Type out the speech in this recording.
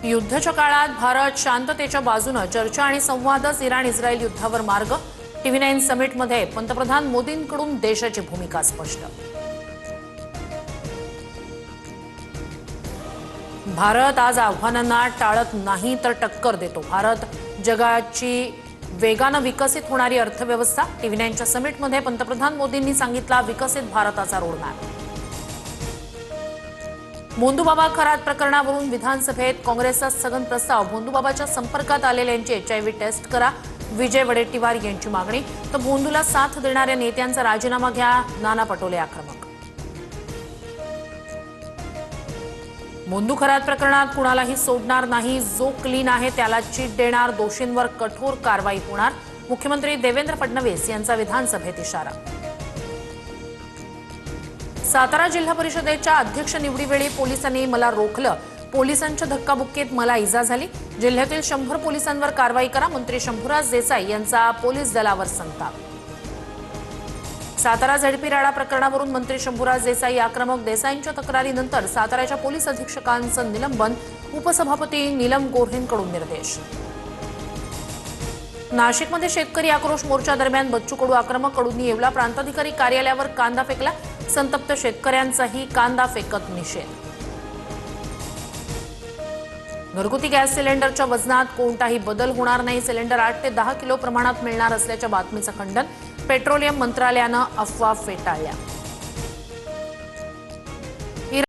युद्धाच्या काळात भारत शांततेच्या बाजूने चर्चा आणि संवादच इराण-इस्रायल युद्धावर मार्ग। TV9 समिटमध्ये पंतप्रधान मोदींकडून देशाची भूमिका स्पष्ट। भारत आज आव्हानांना टाळत नाही तर टक्कर देतो। भारत जगाची वेगाने विकसित होणारी अर्थव्यवस्था। TV9च्या समिटमध्ये पंतप्रधान मोदींनी सांगितला विकसित भारताचा रोडमॅप। भोंदूबाबा खरात प्रकरणावरून विधानसभेत काँग्रेसचा स्थगन प्रस्ताव। भोंदूबाबाच्या संपर्कात आलेल्यांची HIV टेस्ट करा, विजय वडेट्टीवार यांची मागणी। तर भोंदूला साथ देणाऱ्या नेत्यांचा राजीनामा घ्या, नाना पटोले आक्रमक। भोंदू खरात प्रकरणात कुणालाही सोडणार नाही, जो क्लीन आहे त्याला चीट देणार, दोषींवर कठोर कारवाई होणार। मुख्यमंत्री देवेंद्र फडणवीस यांचा विधानसभेत इशारा। सातारा जिल्हा परिषदेच्या अध्यक्ष निवडीवेळी पोलिसांनी मला रोखलं, पोलिसांच्या धक्काबुक्कीत मला इजा झाली। जिल्ह्यातील 100 पोलिसांवर कारवाई करा, मंत्री शंभूराज देसाई यांचा पोलीस दलावर संताप। सातारा झडपी राडा प्रकरणावरून मंत्री शंभूराज देसाई आक्रमक। देसाईंच्या तक्रारीनंतर साताऱ्याच्या पोलीस अधीक्षकांचं निलंबन, उपसभापती नीलम गोऱ्हेंकडून निर्देश। नाशिकमध्ये शेतकरी आक्रोश मोर्चा दरम्यान बच्चू कडू आक्रमक। कडूंनी येवला प्रांताधिकारी कार्यालयावर कांदा फेकला, संतप्त शेतकऱ्यांचाही कांदा फेकत निषेध। घरगुती गॅस सिलेंडरच्या वजनात कोणताही बदल होणार नाही, सिलेंडर 8 ते 10 किलो प्रमाणात मिळणार असल्याच्या बातमीचं खंडन। पेट्रोलियम मंत्रालयानं अफवा फेटाळल्या।